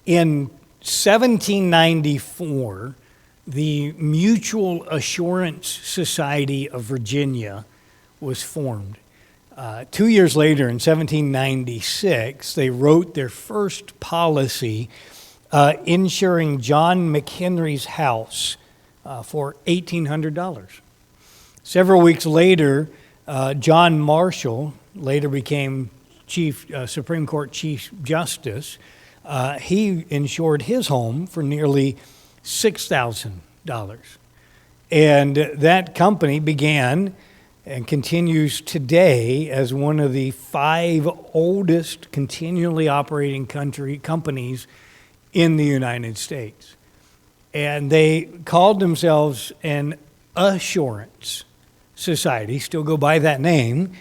In 1794, the Mutual Assurance Society of Virginia was formed. 2 years later, in 1796, they wrote their first policy insuring John McHenry's house for $1,800. Several weeks later, John Marshall, later became Supreme Court Chief Justice, he insured his home for nearly $6,000. And that company began and continues today as one of the 5 oldest continually operating companies in the United States. And they called themselves an assurance society, still go by that name,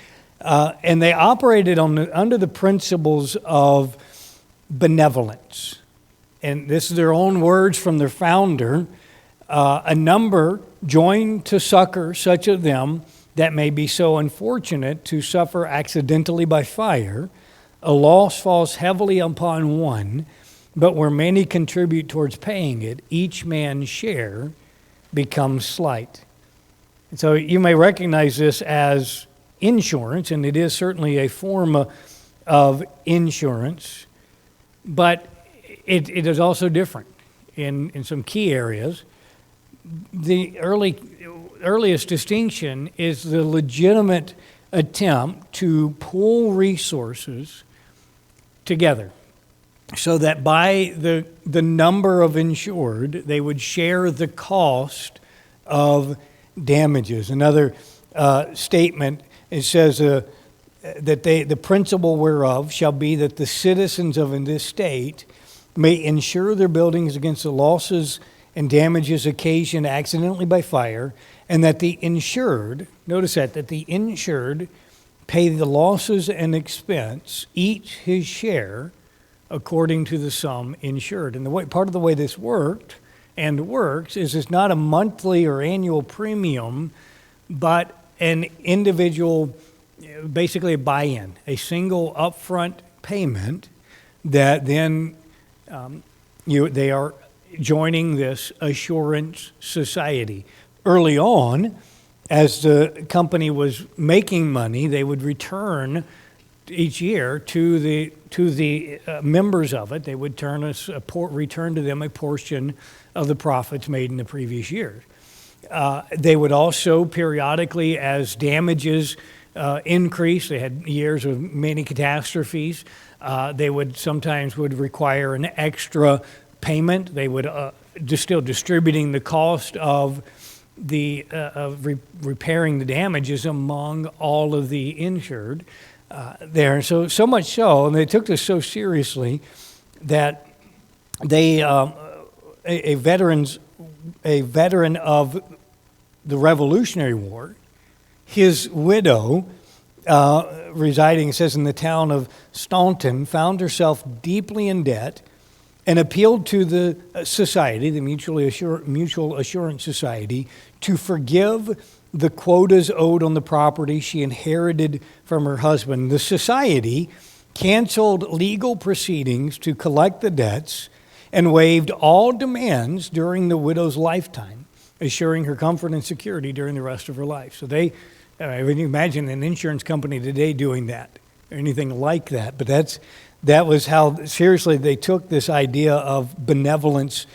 and they operated under the principles of benevolence. And this is their own words from their founder. A number join to succor such of them that may be so unfortunate to suffer accidentally by fire. A loss falls heavily upon one, but where many contribute towards paying it, each man's share becomes slight. And so you may recognize this as insurance, and it is certainly a form of insurance, but it is also different in some key areas. The earliest distinction is the legitimate attempt to pool resources together so that by the number of insured, they would share the cost of damages. Another statement, it says that the principle whereof shall be that the citizens of this state may insure their buildings against the losses and damages occasioned accidentally by fire, and that the insured, notice that the insured pay the losses and expense, each his share, according to the sum insured. And part of the way this works is it's not a monthly or annual premium, but an individual, basically a buy-in, a single upfront payment that then they are joining this assurance society. Early on, as the company was making money, they would return each year to the members of it. They would return to them a portion of the profits made in the previous year. They would also periodically, as damages increased, they had years of many catastrophes. They would sometimes require an extra payment. They would still distributing the cost of repairing the damages among all of the insured there. So much so, and they took this so seriously that they a veteran of the Revolutionary War, his widow, residing, it says, in the town of Staunton, found herself deeply in debt and appealed to the society, the Mutual Assurance Society, to forgive the quotas owed on the property she inherited from her husband. The society canceled legal proceedings to collect the debts and waived all demands during the widow's lifetime, assuring her comfort and security during the rest of her life. So when you imagine an insurance company today doing that, or anything like that, but that was how seriously they took this idea of benevolence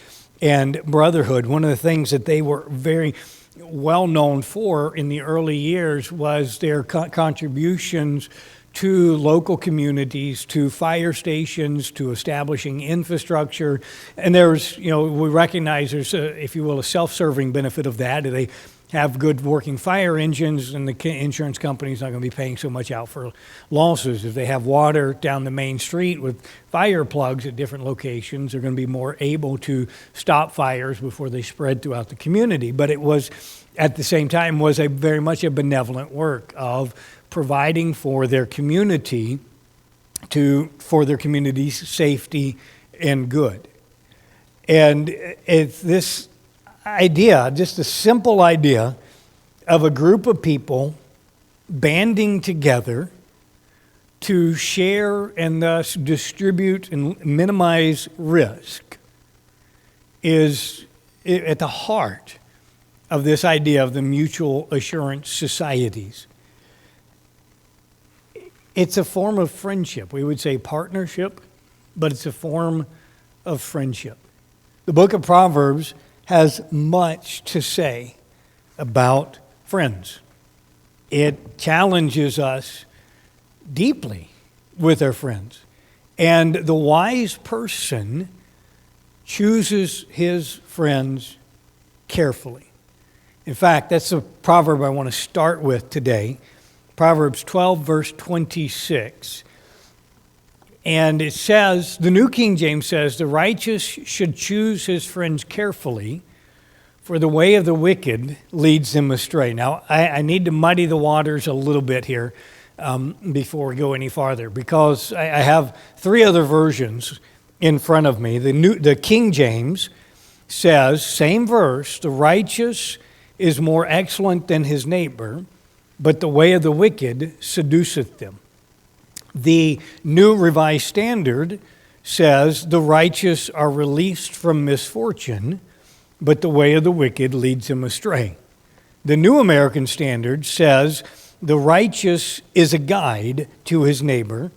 and brotherhood. One of the things that they were very well known for in the early years was their contributions to local communities, to fire stations, to establishing infrastructure. And there's, we recognize there's, if you will, a self-serving benefit of that. They have good working fire engines, and the insurance company's not going to be paying so much out for losses. If they have water down the main street with fire plugs at different locations, they're going to be more able to stop fires before they spread throughout the community. But it was, at the same time, was very much a benevolent work of providing for their community, for their community's safety and good. And it's this idea, just a simple idea of a group of people banding together to share and thus distribute and minimize risk is at the heart of this idea of the mutual assurance societies. It's a form of friendship. We would say partnership, but it's a form of friendship. The book of Proverbs has much to say about friends. It challenges us deeply with our friends. And the wise person chooses his friends carefully. In fact, that's the proverb I want to start with today. Proverbs 12, verse 26. And it says, the New King James says, the righteous should choose his friends carefully, for the way of the wicked leads them astray. Now, I need to muddy the waters a little bit here before we go any farther, because I have three other versions in front of me. The King James says, same verse, the righteous is more excellent than his neighbor, but the way of the wicked seduceth them. The New Revised Standard says, the righteous are released from misfortune, but the way of the wicked leads them astray. The New American Standard says, the righteous is a guide to his neighbor,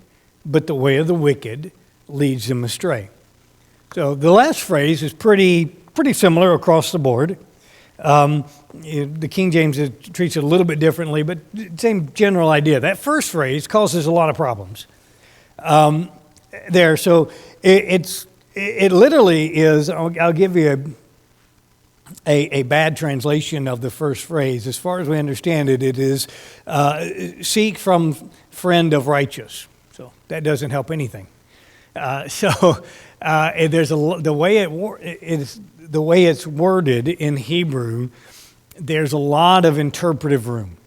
but the way of the wicked leads them astray. So the last phrase is pretty similar across the board. The King James treats it a little bit differently, but same general idea. That first phrase causes a lot of problems there. So it literally is, I'll give you a bad translation of the first phrase. As far as we understand it, it is seek from friend of righteous. So that doesn't help anything. There's the way it's worded in Hebrew. There's a lot of interpretive room.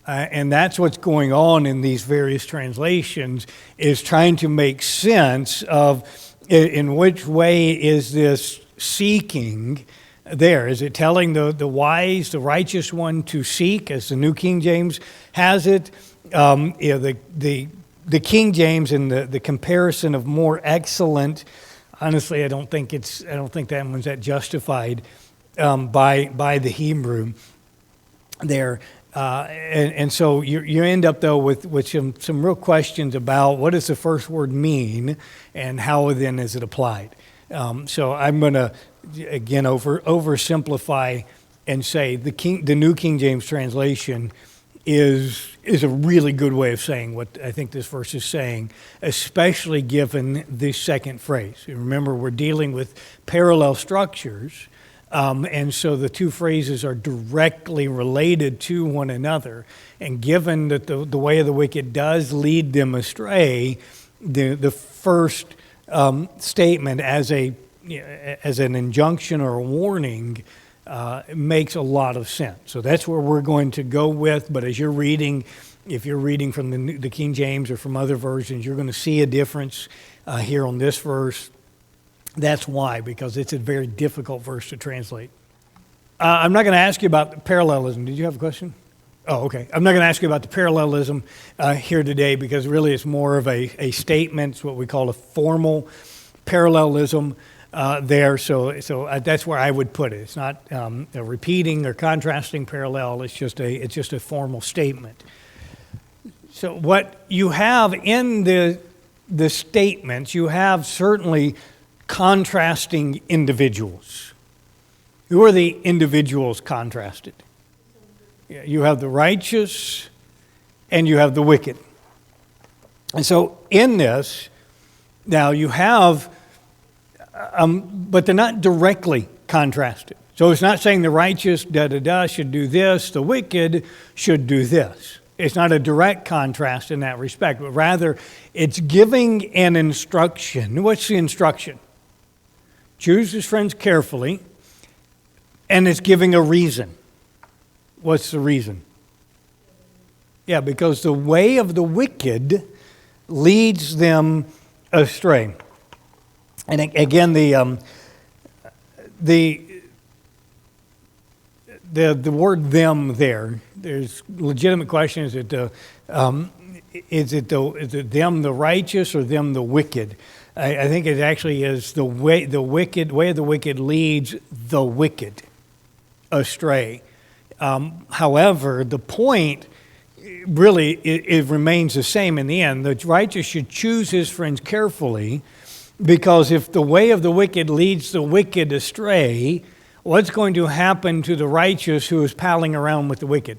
And that's what's going on in these various translations, is trying to make sense of in which way is this seeking there. Is it telling the wise, the righteous one to seek, as the New King James has it? The King James and the comparison of more excellent, honestly, I don't think that one's that justified by the Hebrew there. And so you end up, though, with some real questions about what does the first word mean and how then is it applied. So I'm going to, again, oversimplify and say the New King James translation is a really good way of saying what I think this verse is saying, especially given the second phrase. And remember, we're dealing with parallel structures. And so the two phrases are directly related to one another. And given that the way of the wicked does lead them astray, the first statement as an injunction or a warning makes a lot of sense. So that's where we're going to go with. But as you're reading, if you're reading from the King James or from other versions, you're going to see a difference here on this verse. That's why, because it's a very difficult verse to translate. I'm not going to ask you about the parallelism. Did you have a question? Oh, okay. I'm not going to ask you about the parallelism here today, because really it's more of a statement. It's what we call a formal parallelism there. So that's where I would put it. It's not a repeating or contrasting parallel. It's just a formal statement. So what you have in the statements, you have certainly contrasting individuals. Who are the individuals contrasted? You have the righteous and you have the wicked. And so in this, now you have, but they're not directly contrasted. So it's not saying the righteous should do this, the wicked should do this. It's not a direct contrast in that respect, but rather it's giving an instruction. What's the instruction? Choose his friends carefully, and it's giving a reason. What's the reason? Yeah, because the way of the wicked leads them astray. And again, the word "them" there's legitimate question. Is it is it them the righteous or them the wicked? I think it actually is the way of the wicked leads the wicked astray. However, the point really it remains the same in the end. The righteous should choose his friends carefully, because if the way of the wicked leads the wicked astray, what's going to happen to the righteous who is palling around with the wicked?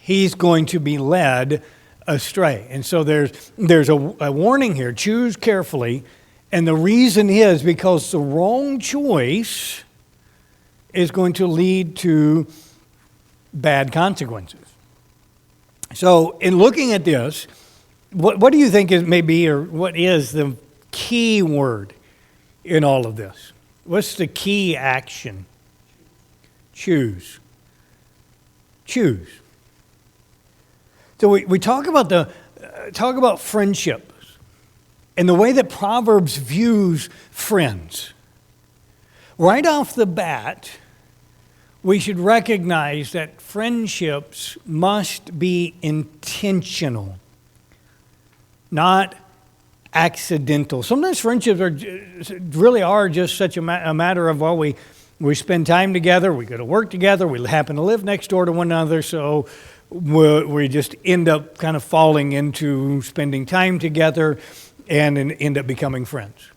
He's going to be led astray. And so there's a warning here. Choose carefully. And the reason is because the wrong choice is going to lead to bad consequences. So in looking at this, what do you think is maybe, or what is the key word in all of this? What's the key action? Choose. Choose. So we talk about friendships and the way that Proverbs views friends. Right off the bat, we should recognize that friendships must be intentional, not accidental. Sometimes friendships really are just such a matter of, well, we spend time together, we go to work together, we happen to live next door to one another, so we just end up kind of falling into spending time together and end up becoming friends.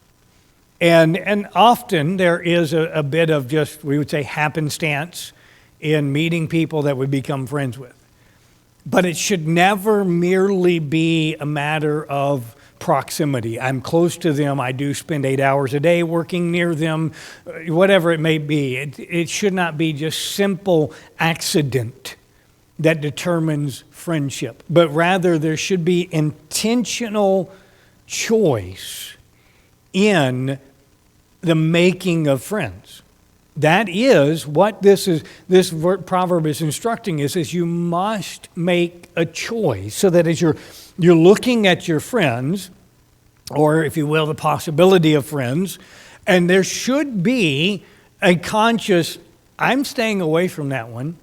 And often there is a bit of just, we would say, happenstance in meeting people that we become friends with. But it should never merely be a matter of proximity. I'm close to them. I do spend 8 hours a day working near them, whatever it may be. It should not be just simple accident that determines friendship, but rather there should be intentional choice in the making of friends. That is what this proverb is instructing is you must make a choice, so that as you're looking at your friends, or if you will, the possibility of friends, and there should be a conscious, I'm staying away from that one,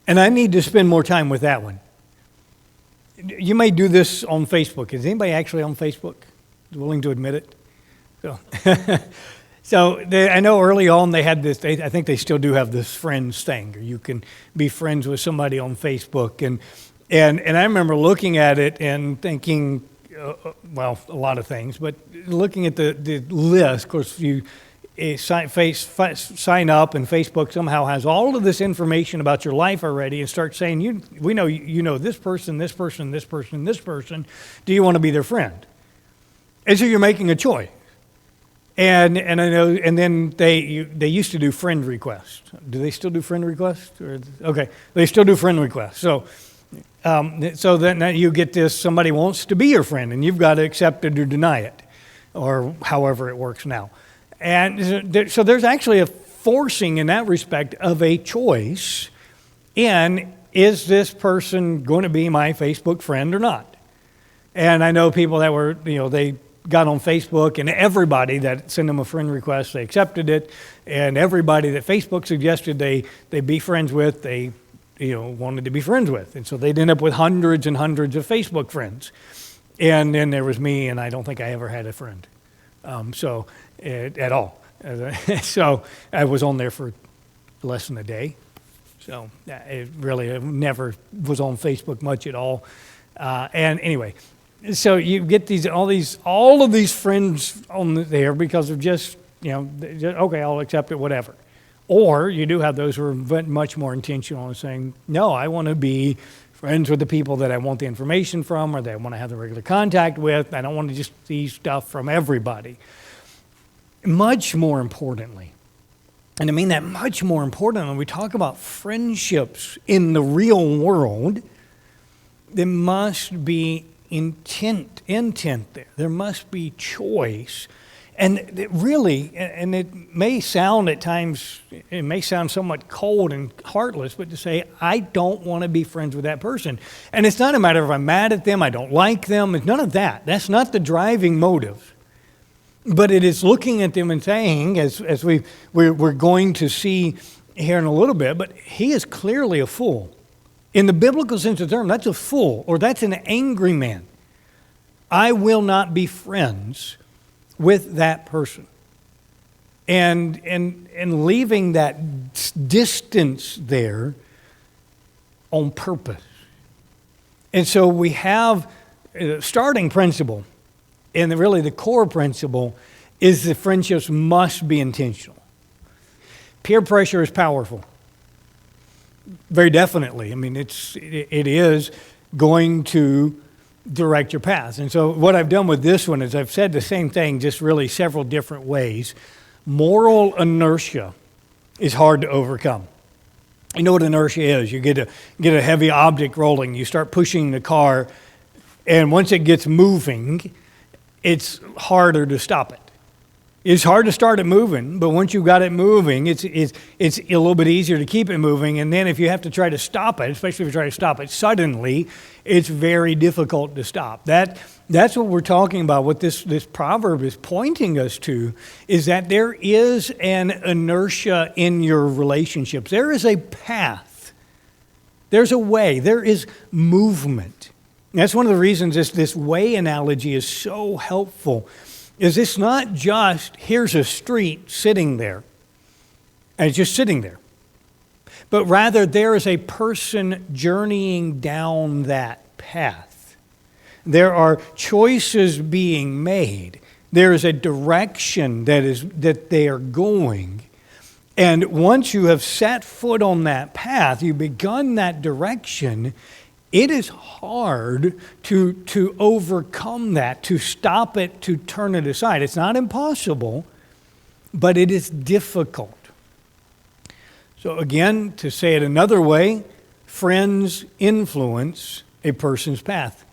and I need to spend more time with that one. You may do this on Facebook. Is anybody actually on Facebook willing to admit it? So I know early on they had this, I think they still do have this friends thing, or you can be friends with somebody on Facebook. And I remember looking at it and thinking, well, a lot of things, but looking at the list, of course, you sign up, and Facebook somehow has all of this information about your life already and start saying, we know you know this person, this person, this person, this person. Do you want to be their friend? And so you're making a choice. And I know, and then they used to do friend requests. Do they still do friend requests? Okay, they still do friend requests. So then you get this: somebody wants to be your friend, and you've got to accept it or deny it, or however it works now. And so there's actually a forcing in that respect of a choice in, is this person going to be my Facebook friend or not? And I know people that were, they got on Facebook, and everybody that sent them a friend request, they accepted it, and everybody that Facebook suggested they be friends with, they wanted to be friends with. And so they'd end up with hundreds and hundreds of Facebook friends. And then there was me, and I don't think I ever had a friend. At all. So I was on there for less than a day. So it really never was on Facebook much at all. And anyway, so you get all of these friends on there because of just okay, I'll accept it, whatever. Or you do have those who are much more intentional in saying, no, I want to be friends with the people that I want the information from, or that I want to have the regular contact with. I don't want to just see stuff from everybody. Much more importantly, and I mean that much more importantly, when we talk about friendships in the real world, there must be intent there. There must be choice. And it really, and it may sound at times, it may sound somewhat cold and heartless, but to say, I don't want to be friends with that person. And it's not a matter of I'm mad at them, I don't like them, it's none of that. That's not the driving motive. But it is looking at them and saying, as we're going to see here in a little bit, but he is clearly a fool In the biblical sense of the term, that's a fool, or that's an angry man. I will not be friends with that person. And leaving that distance there on purpose. And so we have a starting principle, and really the core principle is that friendships must be intentional. Peer pressure is powerful. Very definitely. I mean, it is going to direct your path. And so what I've done with this one is I've said the same thing, just really several different ways. Moral inertia is hard to overcome. You know what inertia is? You get a heavy object rolling, you start pushing the car, and once it gets moving, it's harder to stop it. It's hard to start it moving, but once you've got it moving, it's a little bit easier to keep it moving. And then if you have to try to stop it, especially if you try to stop it suddenly, it's very difficult to stop. That's what we're talking about. What this proverb is pointing us to is that there is an inertia in your relationships. There is a path. There's a way. There is movement. That's one of the reasons this way analogy is so helpful. Is it's not just, here's a street sitting there, and it's just sitting there. But rather, there is a person journeying down that path. There are choices being made. There is a direction that they are going. And once you have set foot on that path, you've begun that direction, it is hard to overcome that, to stop it, to turn it aside. It's not impossible, but it is difficult. So again, to say it another way, friends influence a person's path.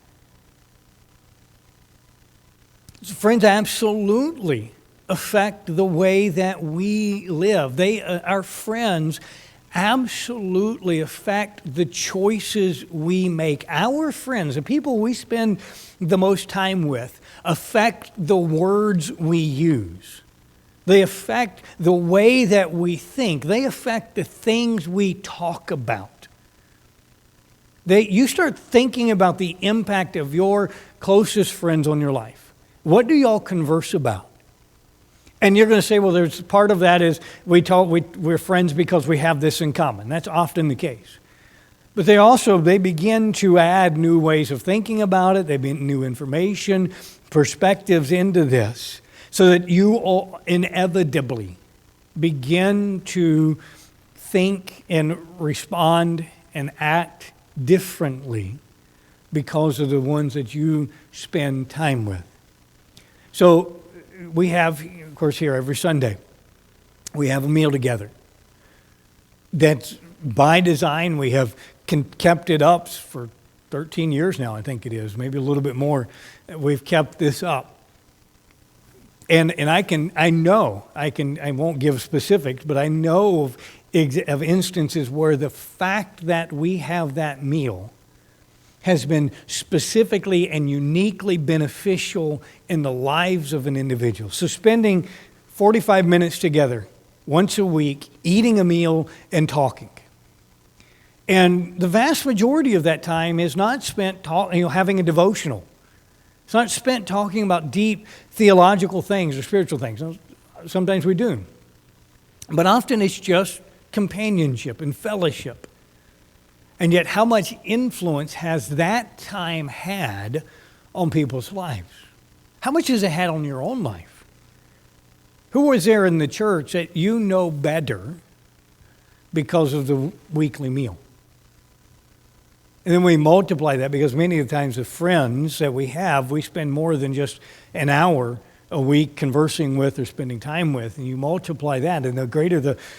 So friends absolutely affect the way that we live. Our friends absolutely affect the choices we make. Our friends, the people we spend the most time with, affect the words we use. They affect the way that we think. They affect the things we talk about. You start thinking about the impact of your closest friends on your life. What do y'all converse about? And you're going to say, well, there's part of that is we're friends because we have this in common. That's often the case. But they begin to add new ways of thinking about it. They bring new information, perspectives into this, so that you all inevitably begin to think and respond and act differently because of the ones that you spend time with. So we have, of course, here every Sunday, we have a meal together. That's by design. We have kept it up for 13 years now, I think it is, maybe a little bit more. We've kept this up. And I won't give specifics, but I know of instances where the fact that we have that meal has been specifically and uniquely beneficial in the lives of an individual. So spending 45 minutes together once a week, eating a meal and talking. And the vast majority of that time is not spent having a devotional. It's not spent talking about deep theological things or spiritual things. Sometimes we do. But often it's just companionship and fellowship. And yet, how much influence has that time had on people's lives? How much has it had on your own life? Who was there in the church that you know better because of the weekly meal? And then we multiply that because many of the times the friends that we have, we spend more than just an hour a week conversing with or spending time with. And you multiply that, and the greater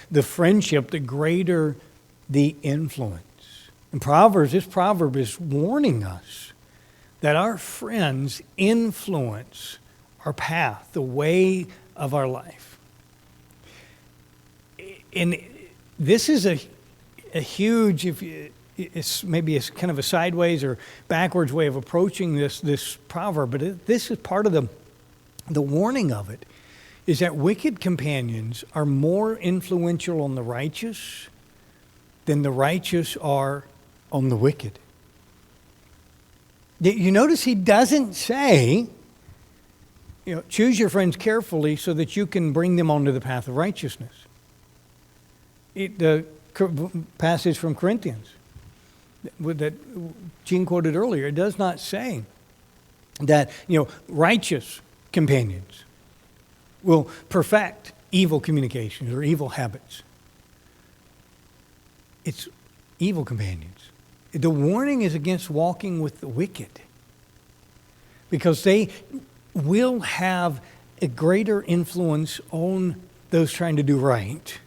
the friendship, the greater the influence. In Proverbs, this proverb is warning us that our friends influence our path, the way of our life. And this is a huge, it's kind of a sideways or backwards way of approaching this proverb, but this is part of the warning of it, is that wicked companions are more influential on the righteous than the righteous are on the wicked. You notice he doesn't say, choose your friends carefully so that you can bring them onto the path of righteousness. The passage from Corinthians that Gene quoted earlier, it does not say that, righteous companions will perfect evil communications or evil habits. It's evil companions. The warning is against walking with the wicked, because they will have a greater influence on those trying to do right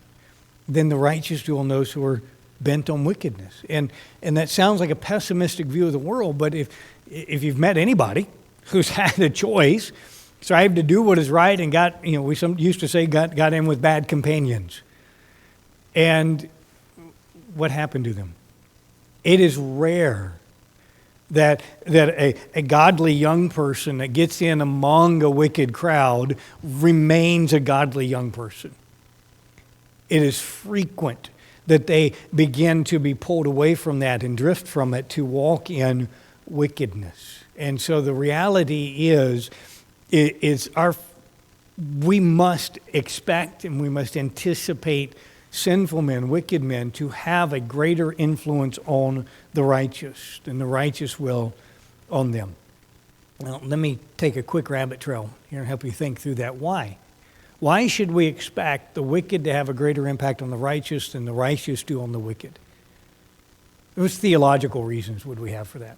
than the righteous do on those who are bent on wickedness. And that sounds like a pessimistic view of the world, but if you've met anybody who's had a choice, strived to do what is right and got, we used to say got in with bad companions. And what happened to them? It is rare that a godly young person that gets in among a wicked crowd remains a godly young person. It is frequent that they begin to be pulled away from that and drift from it to walk in wickedness. And so the reality is we must expect and we must anticipate sinful men, wicked men, to have a greater influence on the righteous than the righteous will on them. Now, let me take a quick rabbit trail here and help you think through that. Why? Why should we expect the wicked to have a greater impact on the righteous than the righteous do on the wicked? What theological reasons would we have for that?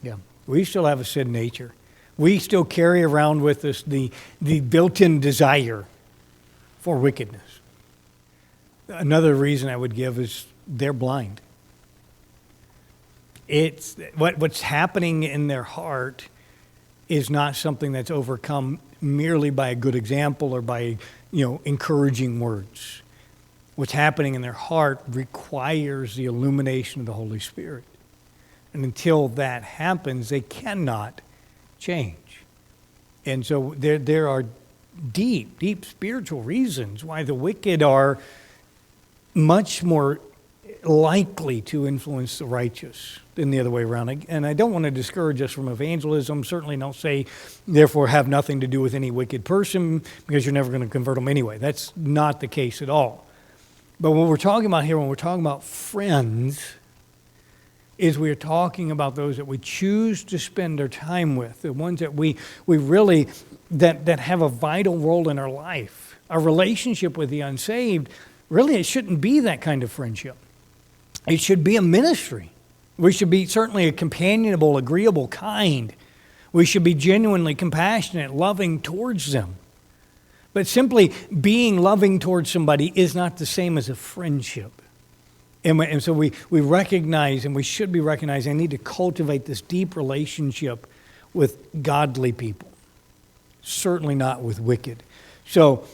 Yeah, we still have a sin nature. We still carry around with us the built-in desire for wickedness. Another reason I would give is they're blind. It's what's happening in their heart is not something that's overcome merely by a good example or by encouraging words. What's happening in their heart requires the illumination of the Holy Spirit. And until that happens, they cannot change. And so there are deep spiritual reasons why the wicked are much more likely to influence the righteous than the other way around. And I don't want to discourage us from evangelism. Certainly don't say, therefore, have nothing to do with any wicked person, because you're never going to convert them anyway. That's not the case at all. But what we're talking about here, when we're talking about friends, is we are talking about those that we choose to spend our time with, the ones that we really, that have a vital role in our life. Our relationship with the unsaved, really, it shouldn't be that kind of friendship. It should be a ministry. We should be certainly a companionable, agreeable kind. We should be genuinely compassionate, loving towards them. But simply being loving towards somebody is not the same as a friendship. And so we recognize, and we should be recognizing, I need to cultivate this deep relationship with godly people. Certainly not with wicked. So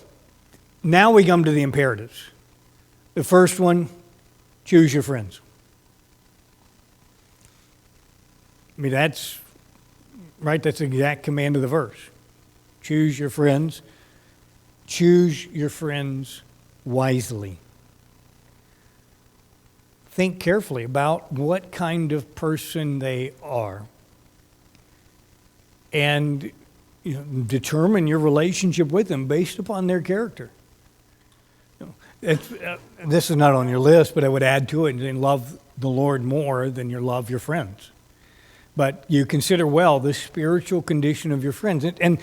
now we come to the imperatives. The first one, choose your friends. I mean, that's right. That's the exact command of the verse. Choose your friends. Choose your friends wisely. Think carefully about what kind of person they are. And determine your relationship with them based upon their character. This is not on your list, but I would add to it and love the Lord more than you love your friends. But you consider well the spiritual condition of your friends. And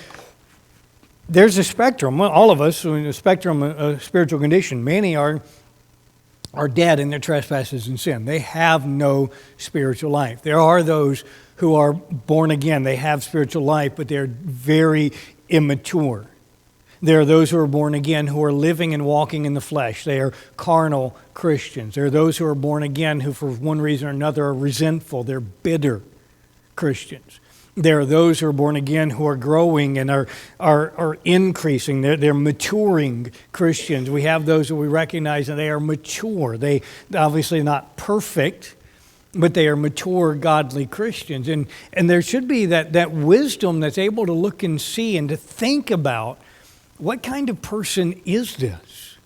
there's a spectrum. All of us are in a spectrum of spiritual condition. Many are dead in their trespasses and sin. They have no spiritual life. There are those who are born again. They have spiritual life, but they're very immature. There are those who are born again who are living and walking in the flesh. They are carnal Christians. There are those who are born again who, for one reason or another, are resentful. They're bitter Christians. There are those who are born again who are growing and are increasing. They're maturing Christians. We have those that we recognize and they are mature. They obviously not perfect, but they are mature, godly Christians. And there should be that wisdom that's able to look and see and to think about, what kind of person is this?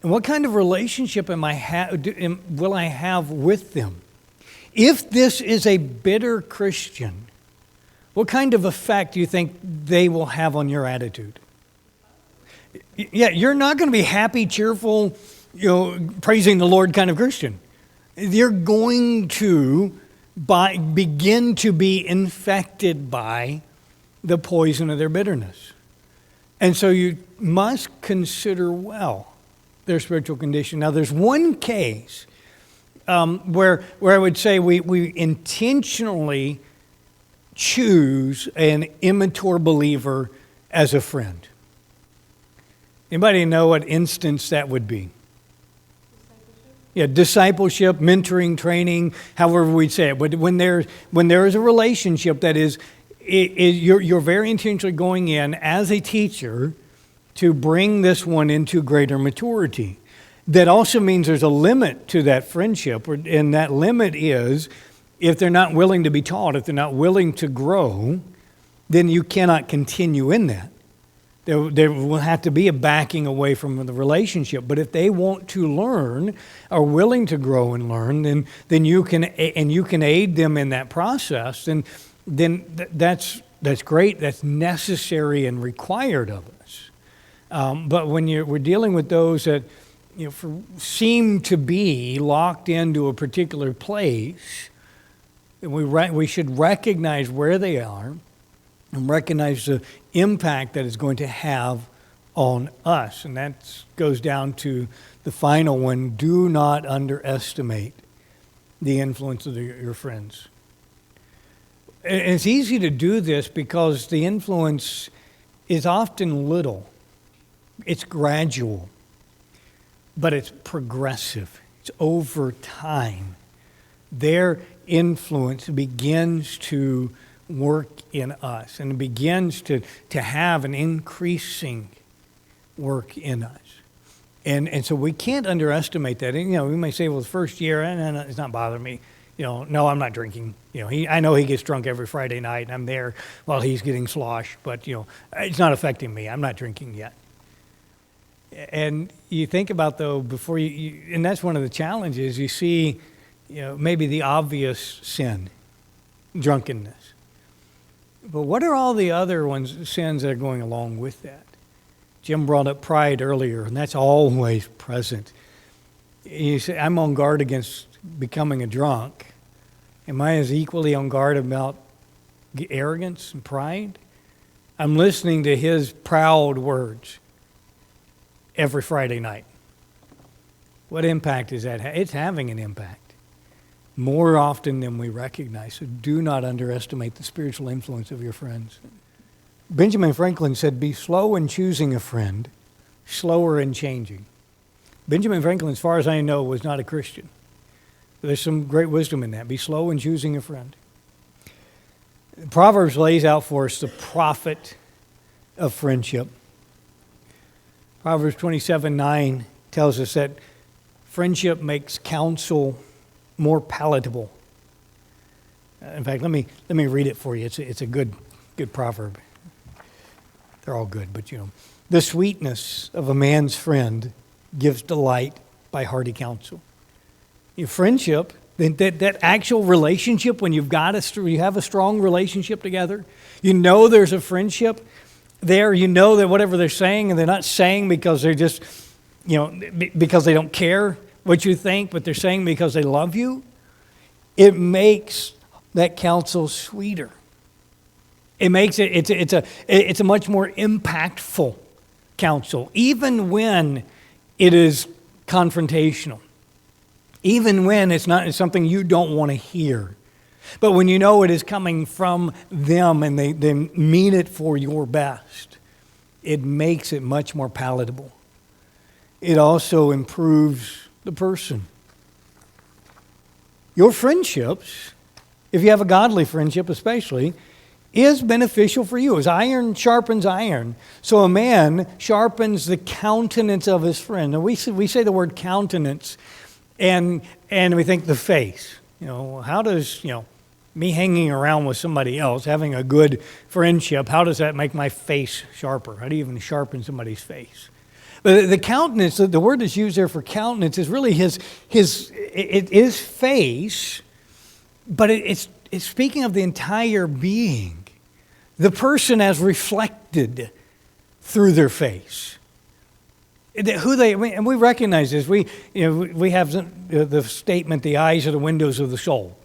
And what kind of relationship will I have with them? If this is a bitter Christian, what kind of effect do you think they will have on your attitude? Yeah, you're not going to be happy, cheerful, praising the Lord kind of Christian. You're going to begin to be infected by the poison of their bitterness. And so you must consider well their spiritual condition. Now, there's one case where I would say we intentionally choose an immature believer as a friend. Anybody know what instance that would be? Yeah, discipleship, mentoring, training, however we'd say it. But when there is a relationship that is, you're very intentionally going in as a teacher to bring this one into greater maturity. That also means there's a limit to that friendship, and that limit is if they're not willing to be taught, if they're not willing to grow, then you cannot continue in that. There will have to be a backing away from the relationship. But if they want to learn, are willing to grow and learn, then you can aid them in that process. And then that's great. That's necessary and required of us. But when we're dealing with those that seem to be locked into a particular place, we should recognize where they are and recognize the impact that it's going to have on us. And that goes down to the final one. Do not underestimate the influence of your friends. And it's easy to do this because the influence is often little. It's gradual, but it's progressive. It's over time. Their influence begins to work in us, and it begins to have an increasing work in us. And so we can't underestimate that. And, we may say, well, the first year, it's not bothering me. No, I'm not drinking. I know he gets drunk every Friday night, and I'm there while he's getting sloshed, but, it's not affecting me. I'm not drinking yet. And you think about, though, before and that's one of the challenges, you see, maybe the obvious sin, drunkenness. But what are all the other sins that are going along with that? Jim brought up pride earlier, and that's always present. You say, I'm on guard against becoming a drunk. Am I as equally on guard about arrogance and pride? I'm listening to his proud words every Friday night. What impact is that? It's having an impact more often than we recognize. So do not underestimate the spiritual influence of your friends. Benjamin Franklin said, be slow in choosing a friend, slower in changing. Benjamin Franklin, as far as I know, was not a Christian. There's some great wisdom in that. Be slow in choosing a friend. Proverbs lays out for us the profit of friendship. Proverbs 27:9 tells us that friendship makes counsel more palatable. In fact, let me read it for you. It's a good proverb. They're all good, but the sweetness of a man's friend gives delight by hearty counsel. Friendship, that actual relationship, when you have a strong relationship together, there's a friendship there. That whatever they're saying, and they're not saying because they're just, because they don't care what you think, but they're saying because they love you, it makes that counsel sweeter. It makes it's a much more impactful counsel, even when it is confrontational, even when it's something you don't want to hear. But when it is coming from them and they mean it for your best, it makes it much more palatable. It also improves the person. Your friendships, if you have a godly friendship especially, is beneficial for you. As iron sharpens iron, so a man sharpens the countenance of his friend. Now we say the word countenance, and we think the face. How does me hanging around with somebody else, having a good friendship, how does that make my face sharper? How do you even sharpen somebody's face? But the countenance, the word that's used there for countenance is really it is face, but it's speaking of the entire being. The person as reflected through their face. And we recognize this. We have the statement, the eyes are the windows of the soul.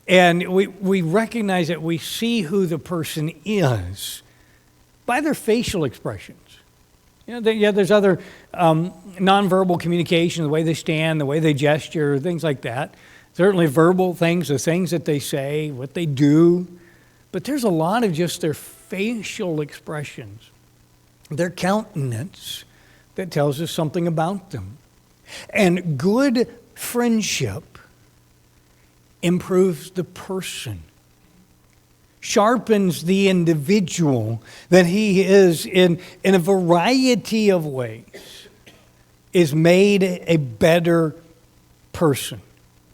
And we recognize that we see who the person is by their facial expressions. There's other nonverbal communication, the way they stand, the way they gesture, things like that. Certainly verbal things, the things that they say, what they do. But there's a lot of just their facial expressions, their countenance that tells us something about them. And good friendship improves the person, sharpens the individual that he is in a variety of ways, is made a better person.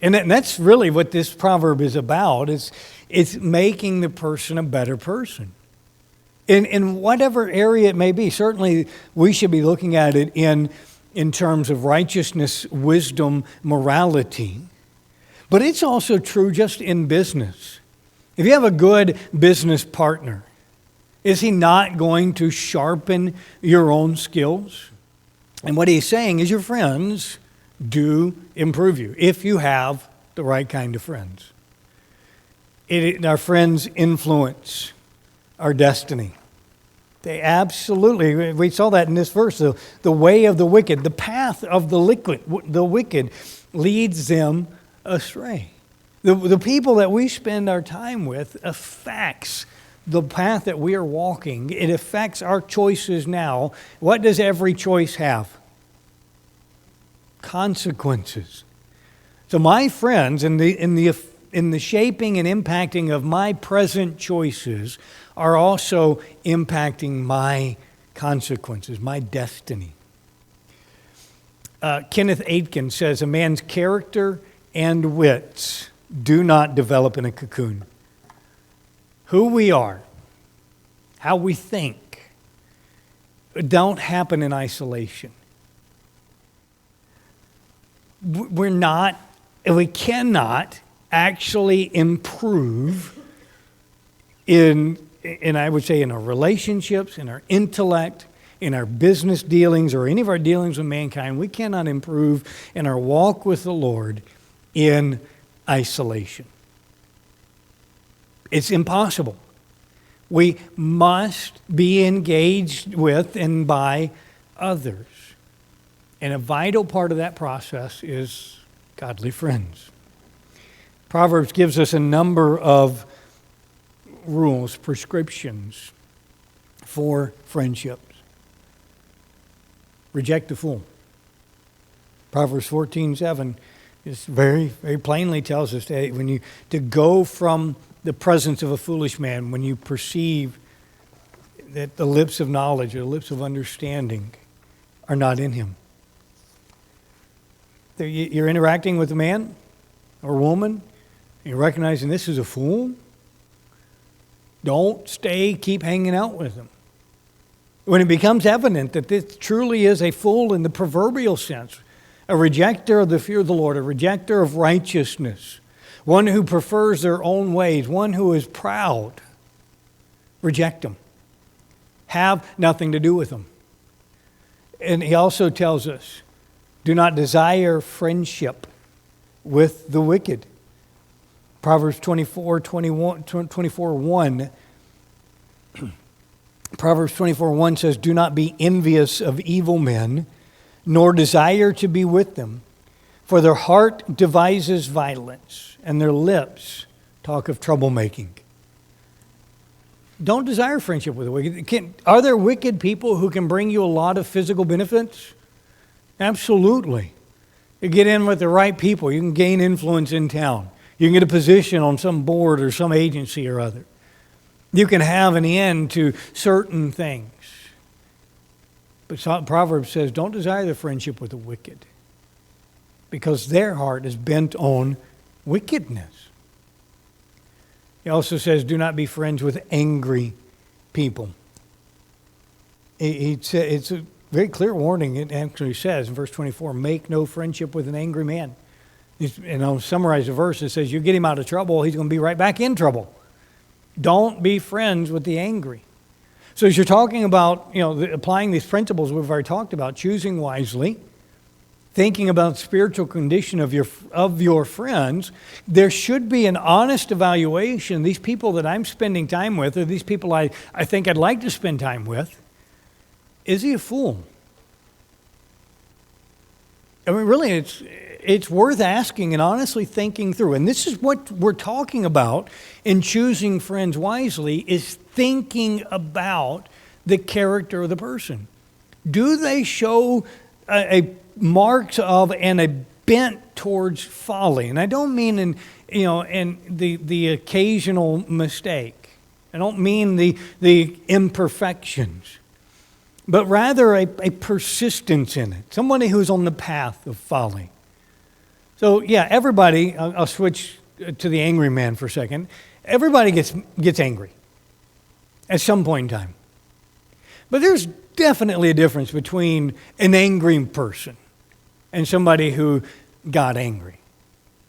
And that's really what this proverb is about. It's making the person a better person. In whatever area it may be. Certainly we should be looking at it in terms of righteousness, wisdom, morality. But it's also true just in business. If you have a good business partner, is he not going to sharpen your own skills? And what he's saying is your friends do improve you if you have the right kind of friends. Our friends influence our destiny. They absolutely, we saw that in this verse, the way of the wicked, the path of the wicked leads them astray. The people that we spend our time with affects the path that we are walking. It affects our choices now. What does every choice have? Consequences. So my friends, in the shaping and impacting of my present choices, are also impacting my consequences, my destiny. Kenneth Aitken says, a man's character and wits do not develop in a cocoon. Who we are, how we think, don't happen in isolation. We cannot actually improve in I would say in our relationships, in our intellect, in our business dealings, or any of our dealings with mankind. We cannot improve in our walk with the Lord in isolation. It's impossible. We must be engaged with and by others. And a vital part of that process is godly friends. Proverbs gives us a number of rules, prescriptions for friendships. Reject the fool. Proverbs 14:7 is very, very plainly tells us that to go from the presence of a foolish man, when you perceive that the lips of knowledge or the lips of understanding are not in him. You're interacting with a man or woman, and you're recognizing this is a fool. Don't keep hanging out with them. When it becomes evident that this truly is a fool in the proverbial sense, a rejecter of the fear of the Lord, a rejecter of righteousness, one who prefers their own ways, one who is proud, reject them. Have nothing to do with them. And he also tells us, do not desire friendship with the wicked. Proverbs 24:1. Proverbs 24:1 says, do not be envious of evil men, nor desire to be with them. For their heart devises violence, and their lips talk of troublemaking. Don't desire friendship with the wicked. Are there wicked people who can bring you a lot of physical benefits? Absolutely. You get in with the right people, you can gain influence in town. You can get a position on some board or some agency or other. You can have an end to certain things. But Proverbs says, don't desire the friendship with the wicked, because their heart is bent on wickedness. He also says, do not be friends with angry people. It's very clear warning. It actually says in verse 24, make no friendship with an angry man. And I'll summarize the verse. It says, you get him out of trouble, he's going to be right back in trouble. Don't be friends with the angry. So as you're talking about, applying these principles we've already talked about, choosing wisely, thinking about the spiritual condition of your friends, there should be an honest evaluation. These people that I'm spending time with, or these people I think I'd like to spend time with, is he a fool? I mean, really, it's worth asking and honestly thinking through. And this is what we're talking about in choosing friends wisely, is thinking about the character of the person. Do they show a marks of and a bent towards folly? And I don't mean in the occasional mistake. I don't mean the imperfections, but rather a persistence in it. Somebody who's on the path of folly. So yeah, everybody, I'll switch to the angry man for a second. Everybody gets angry at some point in time. But there's definitely a difference between an angry person and somebody who got angry.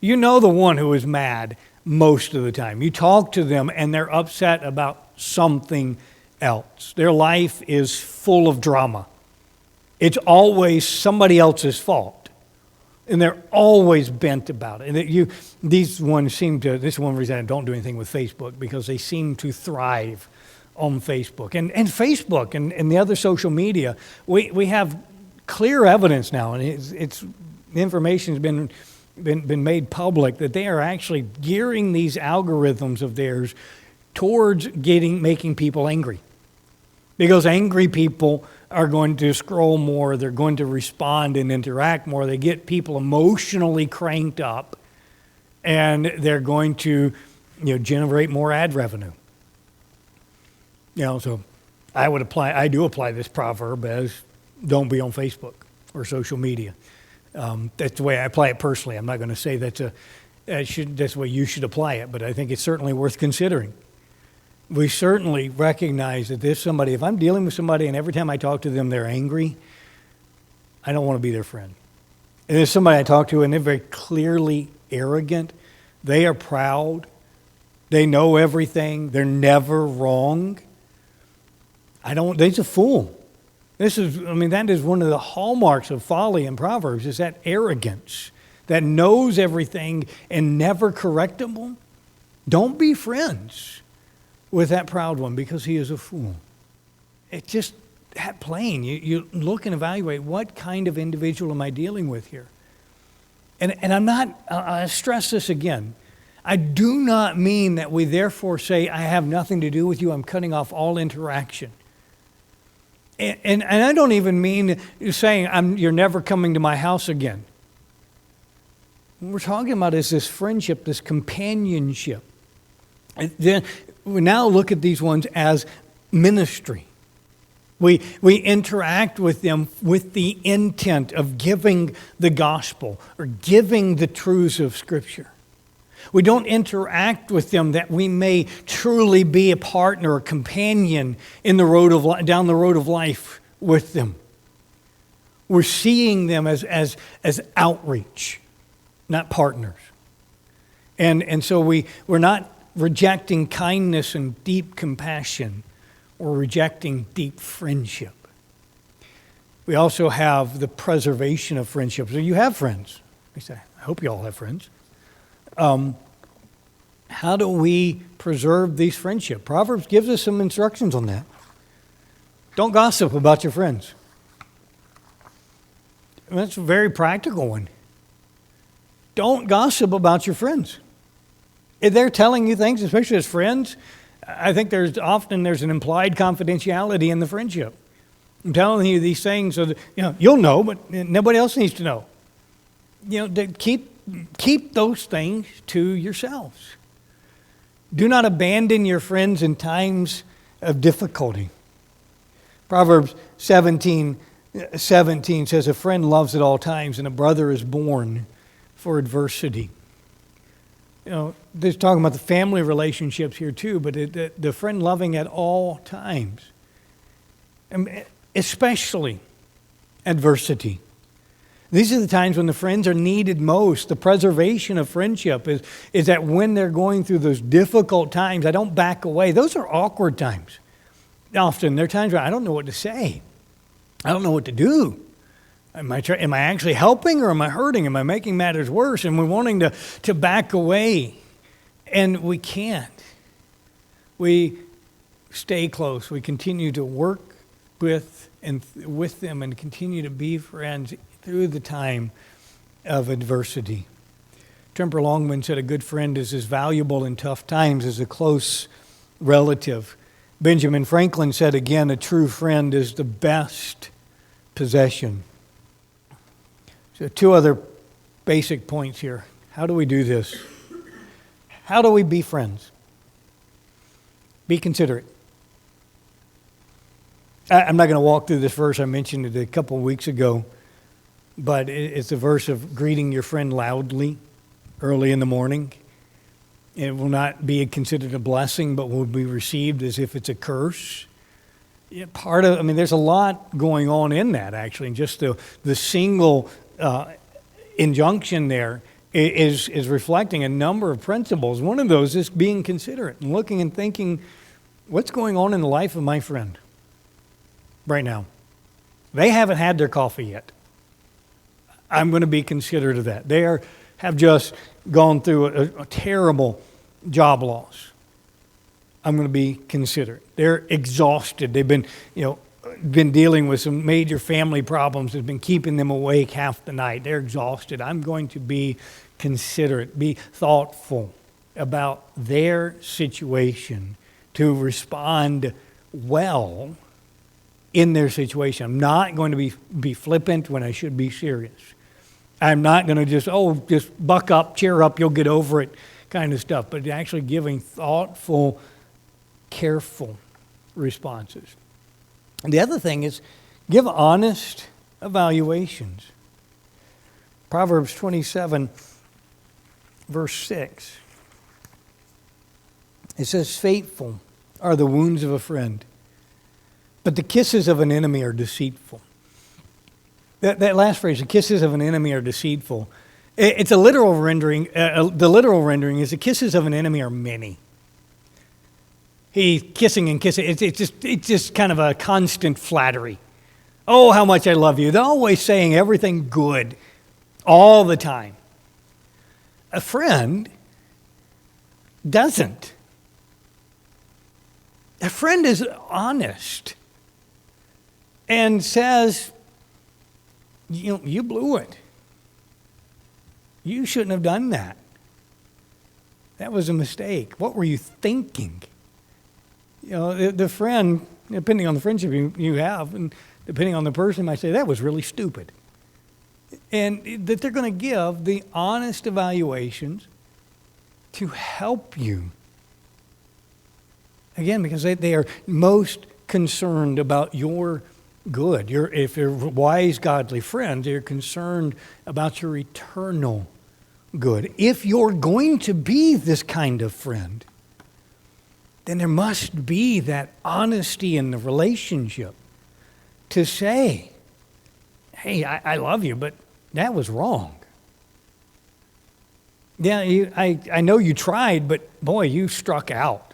You know the one who is mad most of the time. You talk to them and they're upset about something else. Their life is full of drama. It's always somebody else's fault. And they're always bent about it. And this is one reason I don't do anything with Facebook, because they seem to thrive on Facebook. And Facebook and the other social media, we have clear evidence now, and the information's been made public, that they are actually gearing these algorithms of theirs towards making people angry. Because angry people are going to scroll more, they're going to respond and interact more, they get people emotionally cranked up, and they're going to generate more ad revenue. So I do apply this proverb as don't be on Facebook or social media. That's the way I apply it personally. I'm not going to say that's the way you should apply it, but I think it's certainly worth considering. We certainly recognize that if I'm dealing with somebody and every time I talk to them they're angry, I don't want to be their friend. And there's somebody I talk to and they're very clearly arrogant, they are proud, they know everything, they're never wrong. They's a fool. That is one of the hallmarks of folly in Proverbs, is that arrogance, that knows everything and never correctable. Don't be friends with that proud one, because he is a fool. It's just that plain. You look and evaluate, what kind of individual am I dealing with here? And I stress this again, I do not mean that we therefore say, I have nothing to do with you, I'm cutting off all interaction. And I don't even mean saying you're never coming to my house again. What we're talking about is this friendship, this companionship. And then we now look at these ones as ministry. We interact with them with the intent of giving the gospel or giving the truths of Scripture. We don't interact with them that we may truly be a partner, a companion in the road down the road of life with them. We're seeing them as outreach, not partners. And so we're not rejecting kindness and deep compassion, or rejecting deep friendship. We also have the preservation of friendships. So you have friends. I hope you all have friends. How do we preserve these friendships? Proverbs gives us some instructions on that. Don't gossip about your friends. That's a very practical one. Don't gossip about your friends. If they're telling you things, especially as friends, I think there's an implied confidentiality in the friendship. I'm telling you these things so that you'll know, but nobody else needs to know. Keep those things to yourselves. Do not abandon your friends in times of difficulty. Proverbs 17:17 says, a friend loves at all times, and a brother is born for adversity. They're talking about the family relationships here too, but the friend loving at all times. Especially adversity. These are the times when the friends are needed most. The preservation of friendship is that when they're going through those difficult times, I don't back away. Those are awkward times. Often there are times where I don't know what to say. I don't know what to do. Am I actually helping or am I hurting? Am I making matters worse? And we're wanting to back away. And we can't. We stay close. We continue to work with them and continue to be friends through the time of adversity. Tremper Longman said a good friend is as valuable in tough times as a close relative. Benjamin Franklin said again, a true friend is the best possession. So 2 other basic points here. How do we do this? How do we be friends? Be considerate. I'm not going to walk through this verse. I mentioned it a couple of weeks ago. But it's a verse of greeting your friend loudly early in the morning. It will not be considered a blessing, but will be received as if it's a curse. There's a lot going on in that, actually. And just the single injunction there is reflecting a number of principles. One of those is being considerate and looking and thinking, what's going on in the life of my friend right now? They haven't had their coffee yet. I'm going to be considerate of that. They have just gone through a terrible job loss. I'm going to be considerate. They're exhausted. They've been dealing with some major family problems that's been keeping them awake half the night. They're exhausted. I'm going to be considerate, be thoughtful about their situation to respond well in their situation. I'm not going to be flippant when I should be serious. I'm not going to just buck up, cheer up, you'll get over it kind of stuff, but actually giving thoughtful, careful responses. And the other thing is give honest evaluations. Proverbs 27, verse 6. It says, faithful are the wounds of a friend, but the kisses of an enemy are deceitful. That last phrase, the kisses of an enemy are deceitful. It's a literal rendering. The literal rendering is the kisses of an enemy are many. He's kissing and kissing. It's just kind of a constant flattery. Oh, how much I love you. They're always saying everything good all the time. A friend doesn't. A friend is honest and says, you blew it. You shouldn't have done that. That was a mistake. What were you thinking? The friend, depending on the friendship you have, and depending on the person, might say, that was really stupid. And that they're going to give the honest evaluations to help you. Again, because they are most concerned about your good. If they're wise, godly friends, they're concerned about your eternal good. If you're going to be this kind of friend, then there must be that honesty in the relationship to say, hey, I love you, but that was wrong. Yeah, I know you tried, but boy, you struck out.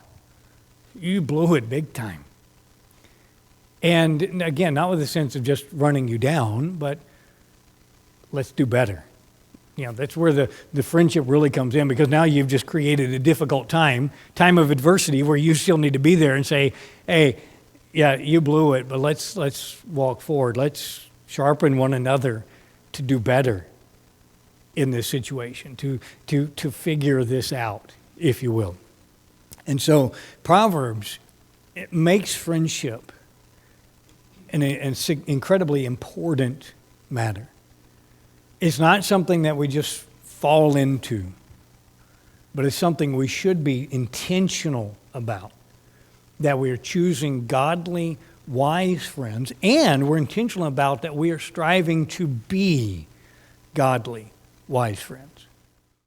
You blew it big time. And again, not with a sense of just running you down, but let's do better. That's where the friendship really comes in, because now you've just created a difficult time of adversity where you still need to be there and say, hey, yeah, you blew it, but let's walk forward. Let's sharpen one another to do better in this situation, to figure this out, if you will. And so Proverbs, it makes friendship an incredibly important matter. It's not something that we just fall into, but it's something we should be intentional about, that we are choosing godly, wise friends, and we're intentional about that we are striving to be godly, wise friends.